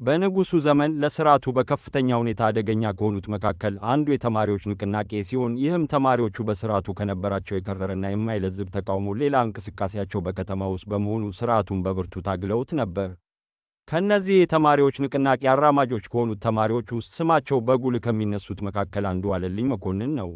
በንጉሱ ዘመን ለስርዓቱ በከፍተኛ ሁኔታ አደገኛ ከሆኑት መካከል አንዱ የተማሪዎች ንቅናቄ ሲሆን ይህም ተማሪዎቹ በስርዓቱ ከነበራቸው የከረረና የማይለዝብ ተቃውሞ ሌላ እንቅስቃሴያቸው በከተማ ውስጥ በመሆኑ ስርዓቱን በብርቱ ታግለውት ነበር። ከነዚህ የተማሪዎች ንቅናቄ አራማጆች ከሆኑት ተማሪዎች ውስጥ ስማቸው በጉልህ ከሚነሱት መካከል አንዱ ዋለልኝ መኮንን ነው።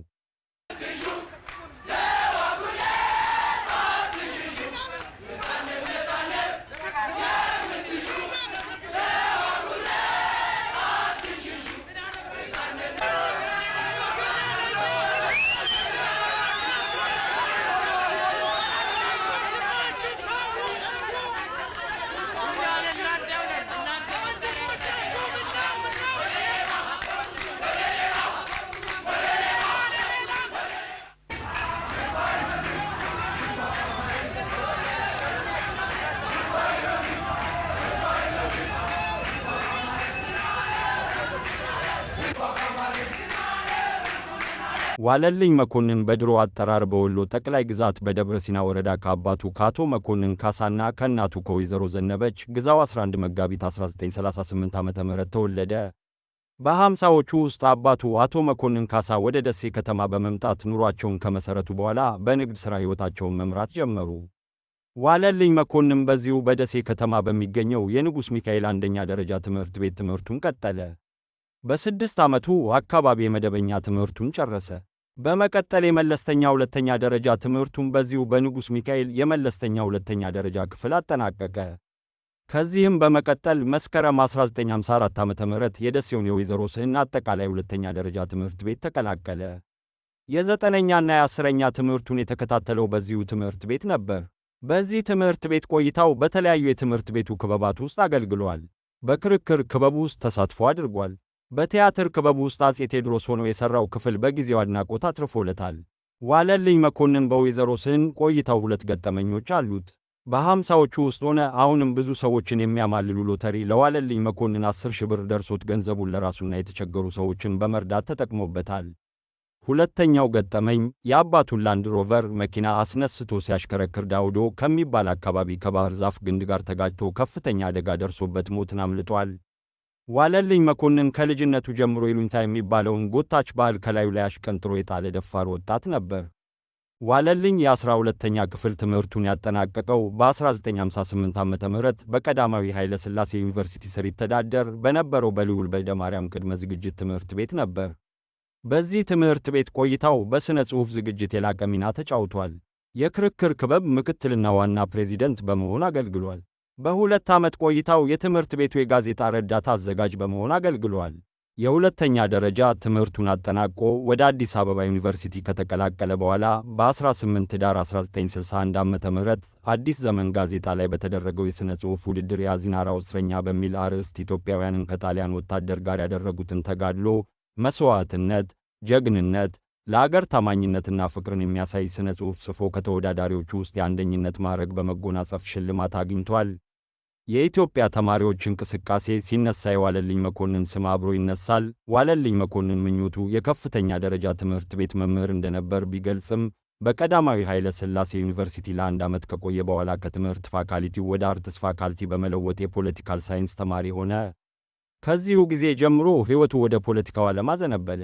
ዋለልኝ መኮንን በድሮ አጠራር በወሎ ጠቅላይ ግዛት በደብረ ሲና ወረዳ ከአባቱ ከአቶ መኮንን ካሳና ከእናቱ ከወይዘሮ ዘነበች ግዛው 11 መጋቢት 1938 ዓ.ም ተወለደ። በ50ዎቹ ውስጥ አባቱ አቶ መኮንን ካሳ ወደ ደሴ ከተማ በመምጣት ኑሯቸውን ከመሰረቱ በኋላ በንግድ ሥራ ሕይወታቸውን መምራት ጀመሩ። ዋለልኝ መኮንን በዚሁ በደሴ ከተማ በሚገኘው የንጉሥ ሚካኤል አንደኛ ደረጃ ትምህርት ቤት ትምህርቱን ቀጠለ። በ6 ዓመቱ አካባቢ የመደበኛ ትምህርቱን ጨረሰ። በመቀጠል የመለስተኛ ሁለተኛ ደረጃ ትምህርቱን በዚሁ በንጉሥ ሚካኤል የመለስተኛ ሁለተኛ ደረጃ ክፍል አጠናቀቀ። ከዚህም በመቀጠል መስከረም 1954 ዓ.ም የደሴውን የወይዘሮ ስህን አጠቃላይ ሁለተኛ ደረጃ ትምህርት ቤት ተቀላቀለ። የ9ኛና የ10ኛ ትምህርቱን የተከታተለው በዚሁ ትምህርት ቤት ነበር። በዚህ ትምህርት ቤት ቆይታው በተለያዩ የትምህርት ቤቱ ክበባት ውስጥ አገልግሏል። በክርክር ክበብ ውስጥ ተሳትፎ አድርጓል። በቲያትር ክበብ ውስጥ አፄ ቴዎድሮስ ሆኖ የሠራው ክፍል በጊዜው አድናቆት አትርፎለታል። ዋለልኝ መኮንን በወይዘሮ ስህን ቆይታው 2 ገጠመኞች አሉት። በ50ዎቹ ውስጥ ሆነ አሁንም ብዙ ሰዎችን የሚያማልሉ ሎተሪ ለዋለልኝ መኮንን 10 ሺህ ብር ደርሶት ገንዘቡን ለራሱና የተቸገሩ ሰዎችን በመርዳት ተጠቅሞበታል። ሁለተኛው ገጠመኝ የአባቱን ላንድ ሮቨር መኪና አስነስቶ ሲያሽከረክር ዳውዶ ከሚባል አካባቢ ከባህር ዛፍ ግንድ ጋር ተጋጭቶ ከፍተኛ አደጋ ደርሶበት ሞትን አምልጧል። ዋለልኝ መኮንን ከልጅነቱ ጀምሮ ይሉኝታ የሚባለውን ጎታች ባህል ከላዩ ላይ አሽቀንጥሮ የጣለ ደፋር ወጣት ነበር። ዋለልኝ የ12ኛ ክፍል ትምህርቱን ያጠናቀቀው በ1958 ዓ.ም በቀዳማዊ ኃይለ ሥላሴ ዩኒቨርሲቲ ስር ይተዳደር በነበረው በልዑል በልደ ማርያም ቅድመ ዝግጅት ትምህርት ቤት ነበር። በዚህ ትምህርት ቤት ቆይታው በሥነ ጽሑፍ ዝግጅት የላቀ ሚና ተጫውቷል። የክርክር ክበብ ምክትልና ዋና ፕሬዚደንት በመሆን አገልግሏል። በ2 ዓመት ቆይታው የትምህርት ቤቱ የጋዜጣ ረዳት አዘጋጅ በመሆን አገልግሏል። የሁለተኛ ደረጃ ትምህርቱን አጠናቆ ወደ አዲስ አበባ ዩኒቨርሲቲ ከተቀላቀለ በኋላ በ18 ኅዳር 1961 ዓ.ም አዲስ ዘመን ጋዜጣ ላይ በተደረገው የሥነ ጽሑፍ ውድድር የአዚናራው እስረኛ በሚል አርዕስት ኢትዮጵያውያንን ከጣሊያን ወታደር ጋር ያደረጉትን ተጋድሎ፣ መሥዋዕትነት፣ ጀግንነት፣ ለአገር ታማኝነትና ፍቅርን የሚያሳይ ሥነ ጽሑፍ ጽፎ ከተወዳዳሪዎቹ ውስጥ የአንደኝነት ማዕረግ በመጎናጸፍ ሽልማት አግኝቷል። የኢትዮጵያ ተማሪዎች እንቅስቃሴ ሲነሳ የዋለልኝ መኮንን ስም አብሮ ይነሳል። ዋለልኝ መኮንን ምኞቱ የከፍተኛ ደረጃ ትምህርት ቤት መምህር እንደነበር ቢገልጽም በቀዳማዊ ኃይለ ሥላሴ ዩኒቨርሲቲ ለ1 ዓመት ከቆየ በኋላ ከትምህርት ፋካልቲው ወደ አርትስ ፋካልቲ በመለወጥ የፖለቲካል ሳይንስ ተማሪ ሆነ። ከዚሁ ጊዜ ጀምሮ ሕይወቱ ወደ ፖለቲካው ዓለም አዘነበለ።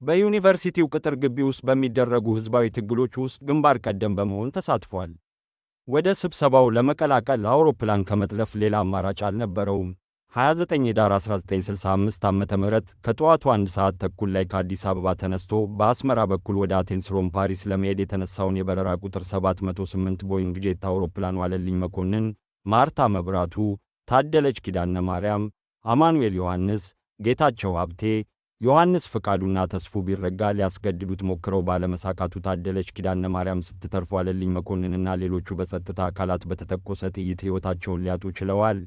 በዩኒቨርሲቲው ቅጥር ግቢ ውስጥ በሚደረጉ ሕዝባዊ ትግሎች ውስጥ ግንባር ቀደም በመሆን ተሳትፏል። ወደ ስብሰባው ለመቀላቀል አውሮፕላን ከመጥለፍ ሌላ አማራጭ አልነበረውም። 29 ኅዳር 1965 ዓ.ም ከጠዋቱ 1 ሰዓት ተኩል ላይ ከአዲስ አበባ ተነስቶ በአስመራ በኩል ወደ አቴንስ ሮም ፓሪስ ለመሄድ የተነሳውን የበረራ ቁጥር 708 ቦይንግ ጄት አውሮፕላን ዋለልኝ መኮንን፣ ማርታ መብራቱ፣ ታደለች ኪዳነ ማርያም፣ አማኑኤል ዮሐንስ፣ ጌታቸው ሀብቴ፣ ዮሐንስ ፍቃዱና ተስፉ ቢረጋ ሊያስገድሉት ሞክረው ባለመሳካቱ ታደለች ኪዳነ ማርያም ስትተርፍ ዋለልኝ መኮንንና ሌሎቹ በጸጥታ አካላት በተተኮሰ ጥይት ሕይወታቸውን ሊያጡ ችለዋል።